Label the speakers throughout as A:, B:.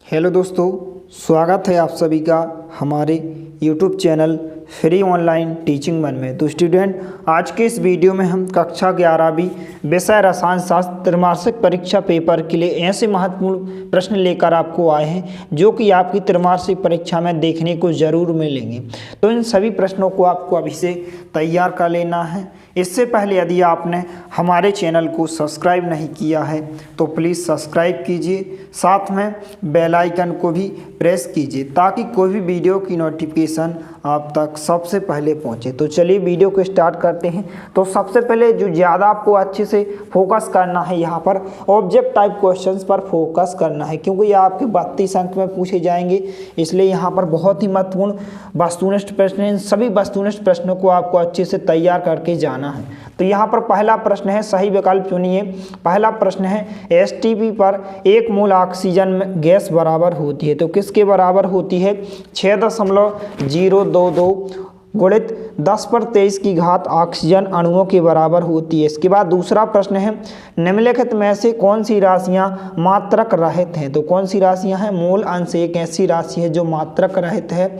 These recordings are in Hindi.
A: हेलो दोस्तों, स्वागत है आप सभी का हमारे YouTube channel free online teaching one में। तो स्टूडेंट, आज के इस वीडियो में हम कक्षा 11वीं विषय रसायन शास्त्र त्रैमासिक परीक्षा पेपर के लिए ऐसे महत्वपूर्ण प्रश्न लेकर आपको आए हैं जो कि आपकी त्रैमासिक परीक्षा में देखने को ज़रूर मिलेंगे। तो इन सभी प्रश्नों को आपको अभी से तैयार कर लेना है। इससे पहले यदि आपने हमारे चैनल को सब्सक्राइब नहीं किया है तो प्लीज़ सब्सक्राइब कीजिए, साथ में बेल आइकन को भी प्रेस कीजिए ताकि कोई भी वीडियो की नोटिफिकेशन आप तक सबसे पहले पहुंचे। तो चलिए वीडियो को स्टार्ट करते हैं। तो सबसे पहले जो ज़्यादा आपको अच्छे से फोकस करना है, यहाँ पर ऑब्जेक्ट टाइप क्वेश्चंस पर फोकस करना है, क्योंकि ये आपके 32 अंक में पूछे जाएंगे। इसलिए यहाँ पर बहुत ही महत्वपूर्ण वस्तुनिष्ठ प्रश्न हैं। इन सभी वस्तुनिष्ठ प्रश्नों को आपको अच्छे से तैयार करके जाना है। तो यहाँ पर पहला प्रश्न है, सही विकल्प चुनिए। पहला प्रश्न है, एसटीपी पर 1 मोल ऑक्सीजन में गैस बराबर होती है। तो किसके बराबर होती है? 6.022 गुणित 10⁻23 की घात ऑक्सीजन अणुओं के बराबर होती है। इसके बाद दूसरा प्रश्न है, निम्नलिखित में से कौन सी राशियां मात्रक रहित हैं? तो कौन सी राशियां हैं? मोल अंश एक ऐसी राशि है जो मात्रक रहित है।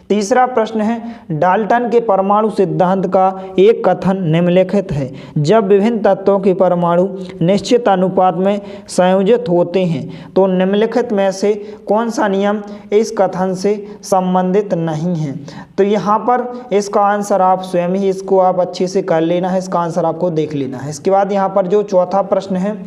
A: तीसरा प्रश्न है, डाल्टन के परमाणु सिद्धांत का एक कथन निम्नलिखित है। जब विभिन्न तत्वों के परमाणु निश्चित अनुपात में संयोजित होते हैं तो निम्नलिखित में से कौन सा नियम इस कथन से संबंधित नहीं है? तो यहाँ पर इसका आंसर आप स्वयं ही इसको आप अच्छे से कर लेना है, इसका आंसर आपको देख लेना है। इसके बाद यहाँ पर जो चौथा प्रश्न है,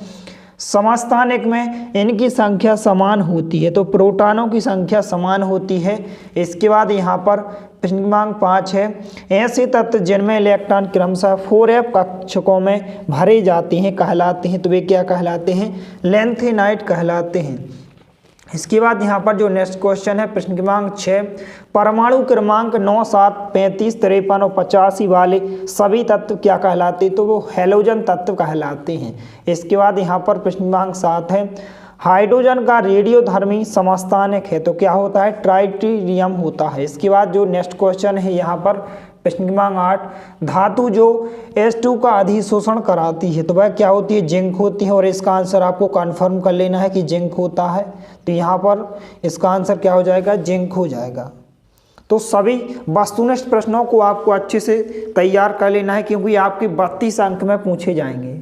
A: समस्थानिक में इनकी संख्या समान होती है। तो प्रोटॉनों की संख्या समान होती है। इसके बाद यहाँ पर प्रश्न क्रमांक 5 है, ऐसे तत्व जिनमें इलेक्ट्रॉन क्रमशः 4f कक्षकों में भरे जाते हैं कहलाते हैं। तो वे क्या कहलाते हैं? लैंथेनाइड कहलाते हैं। इसके बाद यहाँ पर जो नेक्स्ट क्वेश्चन है, प्रश्न क्रमांक 6, परमाणु क्रमांक 9, 7, 35, 53 और 85 वाले सभी तत्व क्या कहलाते हैं? तो वो हैलोजन तत्व कहलाते हैं। इसके बाद यहाँ पर प्रश्न क्रमांक 7 है, हाइड्रोजन का रेडियोधर्मी समस्थानिक है। तो क्या होता है? ट्राइटिरियम होता है। इसके बाद जो नेक्स्ट क्वेश्चन है यहाँ पर प्रश्न क्रमांक 8, धातु जो H2 का अधिशोषण कराती है तो वह क्या होती है? जिंक होती है। और इसका आंसर आपको कंफर्म कर लेना है कि जिंक होता है। तो यहाँ पर इसका आंसर क्या हो जाएगा? जिंक हो जाएगा। तो सभी वस्तुनिष्ठ प्रश्नों को आपको अच्छे से तैयार कर लेना है, क्योंकि आपके 32 अंक में पूछे जाएंगे।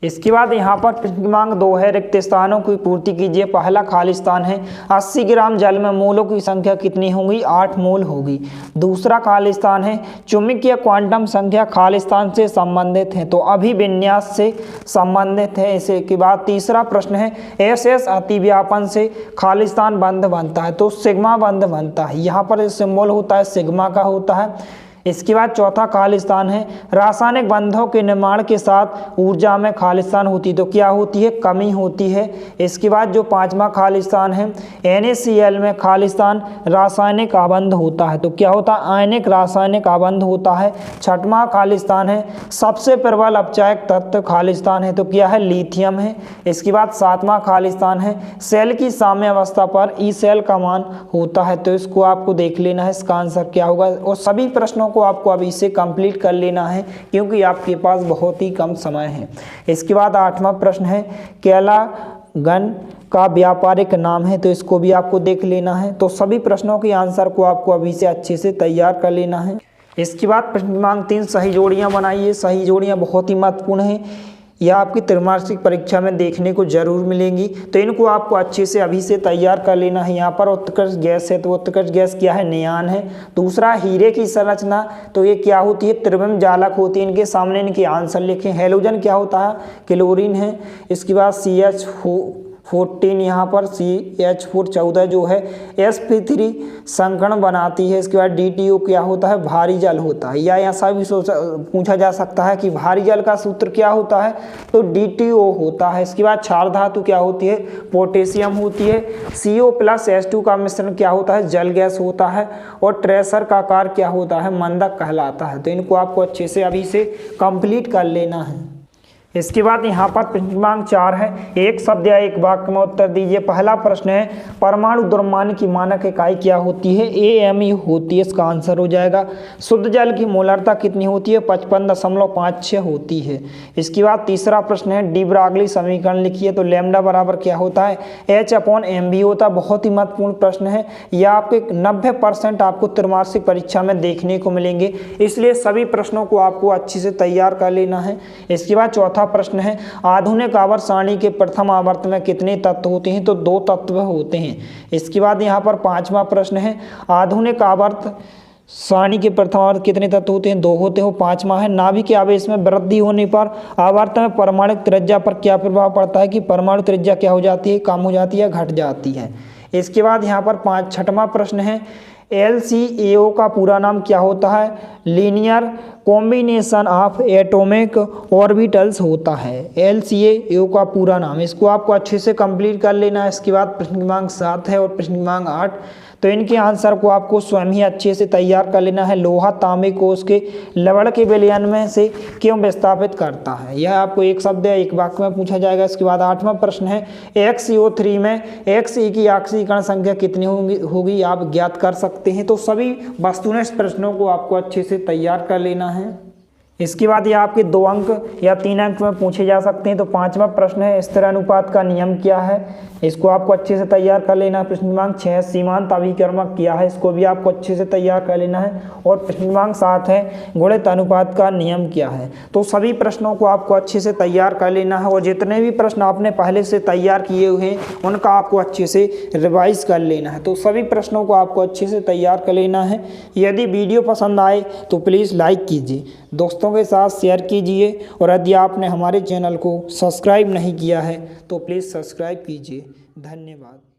A: इसके बाद यहाँ पर प्रश्न क्रमांक 2 है, रिक्त स्थानों की पूर्ति कीजिए। पहला खाली स्थान है, 80 ग्राम जल में मोलों की संख्या कितनी होगी? 8 मोल होगी। दूसरा खाली स्थान है, चुंबकीय क्वांटम संख्या खाली स्थान से संबंधित है। तो अभिविन्यास से संबंधित है। इसके बाद तीसरा प्रश्न है, SS अतिव्यापन से खाली स्थान बंध बनता है। तो सिग्मा बंध बनता है। यहाँ पर सिंबल होता है सिग्मा का होता है। इसके बाद चौथा खालिस्तान है, रासायनिक बंधों के निर्माण के साथ ऊर्जा में खालिस्तान होती है। तो क्या होती है? कमी होती है। इसके बाद जो पांचवा खालिस्तान है, NaCl में खालिस्तान रासायनिक आबंध होता है। तो क्या होता है? आयनिक रासायनिक आबंध होता है। छठवां खालिस्तान है, सबसे प्रबल अपचायक तत्व खालिस्तान है। तो क्या है? लिथियम है। इसके बाद सातवां खालिस्तान है, सेल की साम्यावस्था पर ई सेल का मान होता है। तो इसको आपको देख लेना है, इसका आंसर क्या होगा। और सभी प्रश्नों को आपको अभी से कंप्लीट कर लेना है, क्योंकि आपके पास बहुत ही कम समय है। इसके बाद 8वां प्रश्न है, केलागन का व्यापारिक नाम है। तो इसको भी आपको देख लेना है। तो सभी प्रश्नों के आंसर को आपको अभी से अच्छे से तैयार कर लेना है। इसके बाद प्रश्न क्रमांक 3, सही जोड़ियां बनाइए। सही जोड़ियां बहुत ही महत्वपूर्ण हैं, यह आपकी त्रैमासिक परीक्षा में देखने को जरूर मिलेंगी। तो इनको आपको अच्छे से अभी से तैयार कर लेना है। यहाँ पर उत्कर्ष गैस है, तो उत्कर्ष गैस क्या है? नियान है। दूसरा, हीरे की संरचना, तो ये क्या होती है? त्रिविम जालक होती है। इनके सामने इनके आंसर लिखें। हैलोजन क्या होता है? क्लोरीन है। इसके बाद CH14 यहाँ पर CH4 14 जो है sp3 संकर्ण बनाती है। इसके बाद DTO क्या होता है? भारी जल होता है। या ऐसा भी पूछा जा सकता है कि भारी जल का सूत्र क्या होता है? तो DTO होता है। इसके बाद क्षार धातु क्या होती है? पोटेशियम होती है। CO+H2 का मिश्रण क्या होता है? जल गैस होता है। और ट्रेसर का आकार क्या होता है? मंदक कहलाता है। तो इनको आपको अच्छे से अभी से कंप्लीट कर लेना है। इसके बाद यहाँ पर प्रश्न क्रमांक 4 है, एक शब्द या एक वाक्य में उत्तर दीजिए। पहला प्रश्न है, परमाणु द्रव्यमान की मानक इकाई क्या होती है? AME होती है, इसका आंसर हो जाएगा। शुद्ध जल की मोलरता कितनी होती है? 55.56 होती है। इसके बाद तीसरा प्रश्न है, डी ब्रागली समीकरण लिखिए। तो लैम्डा बराबर क्या होता है? H/mv होता है। बहुत ही महत्वपूर्ण प्रश्न है, यह आपके 90% आपको त्रैमासिक परीक्षा में देखने को मिलेंगे, इसलिए सभी प्रश्नों को आपको अच्छे से तैयार कर लेना है। इसके बाद चौथा प्रश्न है, आधुनिक आवर्त सारणी के प्रथम आवर्त में कितने तत्व होते हैं? तो 2 तत्व होते हैं। इसके बाद यहाँ पर पांचवा प्रश्न है, आधुनिक आवर्त सारणी के प्रथम आवर्त कितने तत्व होते हैं? 2 होते हैं। पांचवा है, नाभिक के आवेश में वृद्धि होने पर आवर्त में परमाणु त्रिज्या पर क्या प्रभाव पड़ता है? कि परमाणु त्रिज्या क्या हो जाती है? कम हो जाती है, घट जाती है। इसके बाद यहाँ पर छठवां प्रश्न है, LCAO का पूरा नाम क्या होता है? Linear combination of atomic orbitals होता है, LCAO का पूरा नाम। इसको आपको अच्छे से कंप्लीट कर लेना है। इसके बाद प्रश्न क्रमांक 7 है और प्रश्न क्रमांक 8, तो इनके आंसर को आपको स्वयं ही अच्छे से तैयार कर लेना है। लोहा तांबे को उसके लवण के विलयन में से क्यों विस्थापित करता है? यह आपको एक शब्द या एक वाक्य में पूछा जाएगा। इसके बाद 8वां प्रश्न है, XeO3 में Xe की ऑक्सीकरण संख्या कितनी होगी आप ज्ञात कर सकते हैं। तो सभी वस्तुनिष्ठ प्रश्नों को आपको अच्छे से तैयार कर लेना है। इसके बाद ये आपके 2 अंक या 3 अंक में पूछे जा सकते हैं। तो 5वां प्रश्न है, स्थिर अनुपात का नियम क्या है? इसको आपको अच्छे से तैयार कर लेना है। प्रश्न क्रमांक 6, सीमांत अभिकर्मक क्या है? इसको भी आपको अच्छे से तैयार कर लेना है। और प्रश्न क्रमांक 7 है, गुणित अनुपात का नियम क्या है? तो सभी प्रश्नों को आपको अच्छे से तैयार कर लेना है और जितने भी प्रश्न आपने पहले से तैयार किए हुए हैं उनका आपको अच्छे से रिवाइज कर लेना है। तो सभी प्रश्नों को आपको अच्छे से तैयार कर लेना है। यदि वीडियो पसंद आए तो प्लीज़ लाइक कीजिए, दोस्तों के साथ शेयर कीजिए, और यदि आपने हमारे चैनल को सब्सक्राइब नहीं किया है तो प्लीज़ सब्सक्राइब कीजिए। धन्यवाद।